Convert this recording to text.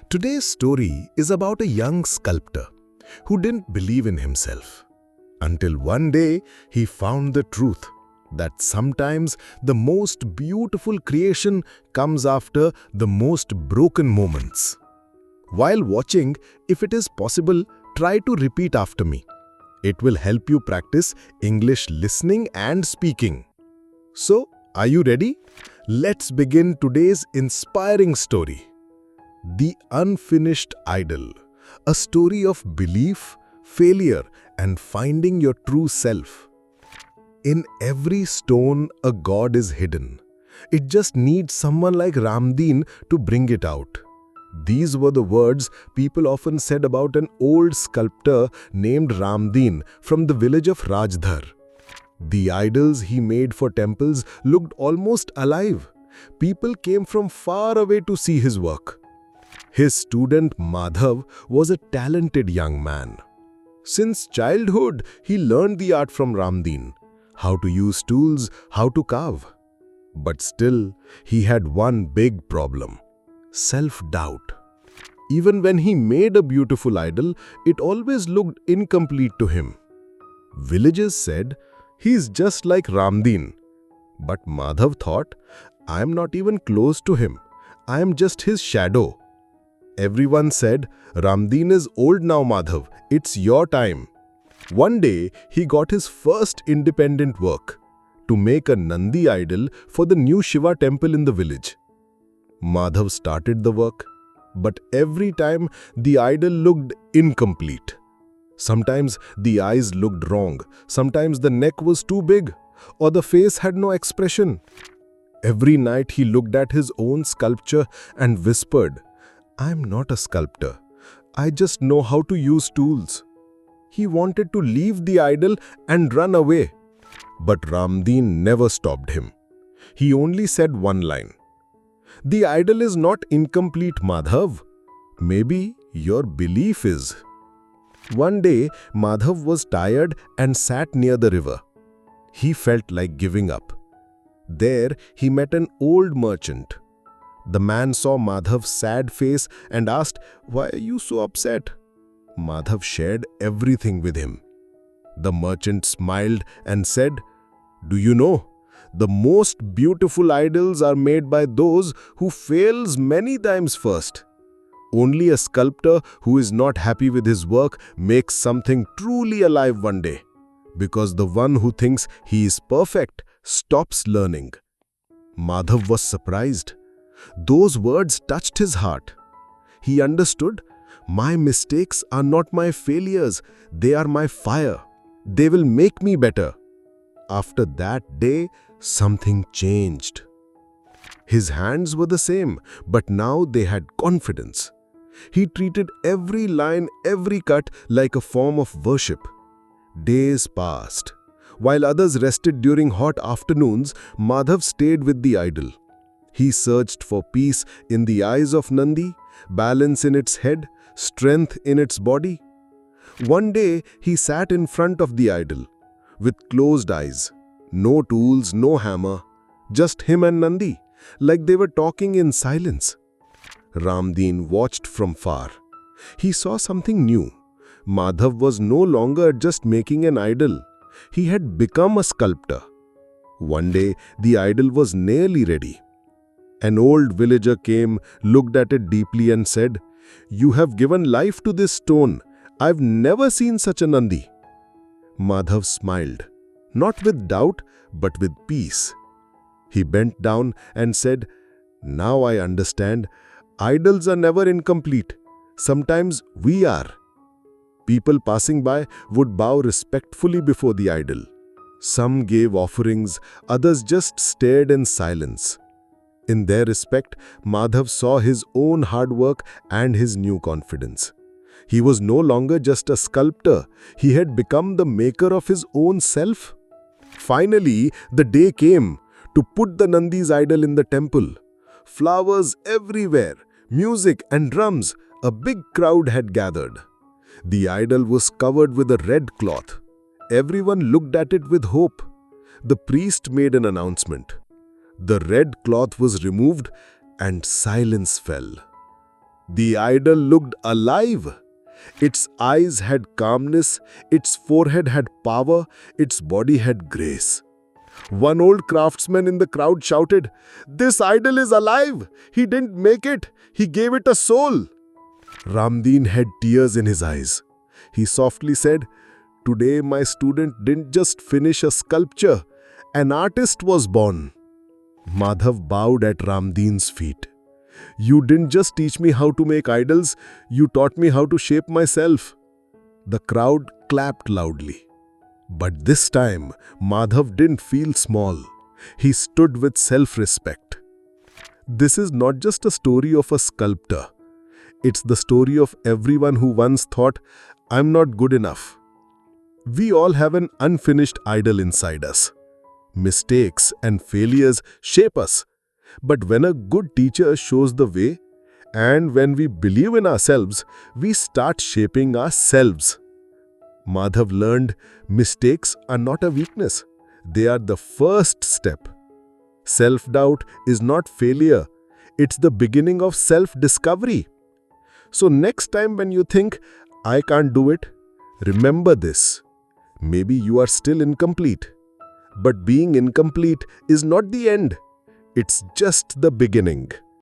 Today's story is about a young sculptor who didn't believe in himself until one day he found the truth that sometimes the most beautiful creation comes after the most broken moments. While watching, if it is possible, try to repeat after me. It will help you practice English listening and speaking. So, are you ready? Let's begin today's inspiring story. The Unfinished Idol, a story of belief, failure, and finding your true self. In every stone, a god is hidden. It just needs someone like Ramdeen to bring it out. These were the words people often said about an old sculptor named Ramdeen from the village of Rajdhar. The idols he made for temples looked almost alive. People came from far away to see his work. His student Madhav was a talented young man. Since childhood, he learned the art from Ramdeen, how to use tools, how to carve. But still, he had one big problem: self-doubt. Even when he made a beautiful idol, it always looked incomplete to him. Villagers said, "He's just like Ramdeen." But Madhav thought, "I am not even close to him. I am just his shadow." Everyone said, "Ramdeen is old now, Madhav. It's your time." One day, he got his first independent work: to make a Nandi idol for the new Shiva temple in the village. Madhav started the work, but every time the idol looked incomplete. Sometimes the eyes looked wrong, sometimes the neck was too big, or the face had no expression. Every night he looked at his own sculpture and whispered, "I'm not a sculptor. I just know how to use tools." He wanted to leave the idol and run away. But Ramdeen never stopped him. He only said one line, "The idol is not incomplete, Madhav. Maybe your belief is." One day, Madhav was tired and sat near the river. He felt like giving up. There, he met an old merchant. The man saw Madhav's sad face and asked, "Why are you so upset?" Madhav shared everything with him. The merchant smiled and said, "Do you know, the most beautiful idols are made by those who fails many times first. Only a sculptor who is not happy with his work makes something truly alive one day, because the one who thinks he is perfect stops learning." Madhav was surprised. Those words touched his heart. He understood, "My mistakes are not my failures, they are my fire. They will make me better." After that day, something changed. His hands were the same, but now they had confidence. He treated every line, every cut like a form of worship. Days passed. While others rested during hot afternoons, Madhav stayed with the idol. He searched for peace in the eyes of Nandi, balance in its head, strength in its body. One day, he sat in front of the idol, with closed eyes, no tools, no hammer, just him and Nandi, like they were talking in silence. Ramdeen watched from far. He saw something new. Madhav was no longer just making an idol. He had become a sculptor. One day, the idol was nearly ready. An old villager came, looked at it deeply and said, "You have given life to this stone. I've never seen such a Nandi." Madhav smiled, not with doubt, but with peace. He bent down and said, "Now I understand. Idols are never incomplete. Sometimes we are." People passing by would bow respectfully before the idol. Some gave offerings, others just stared in silence. In their respect, Madhav saw his own hard work and his new confidence. He was no longer just a sculptor. He had become the maker of his own self. Finally, the day came to put the Nandi's idol in the temple. Flowers everywhere, music and drums. A big crowd had gathered. The idol was covered with a red cloth. Everyone looked at it with hope. The priest made an announcement. The red cloth was removed and silence fell. The idol looked alive. Its eyes had calmness, its forehead had power, its body had grace. One old craftsman in the crowd shouted, "This idol is alive! He didn't make it, he gave it a soul." Ramdeen had tears in his eyes. He softly said, "Today my student didn't just finish a sculpture, an artist was born." Madhav bowed at Ramdeen's feet. "You didn't just teach me how to make idols, you taught me how to shape myself." The crowd clapped loudly. But this time, Madhav didn't feel small. He stood with self-respect. This is not just a story of a sculptor. It's the story of everyone who once thought, "I'm not good enough." We all have an unfinished idol inside us. Mistakes and failures shape us. But when a good teacher shows the way, and when we believe in ourselves, we start shaping ourselves. Madhav learned mistakes are not a weakness. They are the first step. Self-doubt is not failure. It's the beginning of self-discovery. So next time when you think, "I can't do it," remember this. Maybe you are still incomplete. But being incomplete is not the end. It's just the beginning.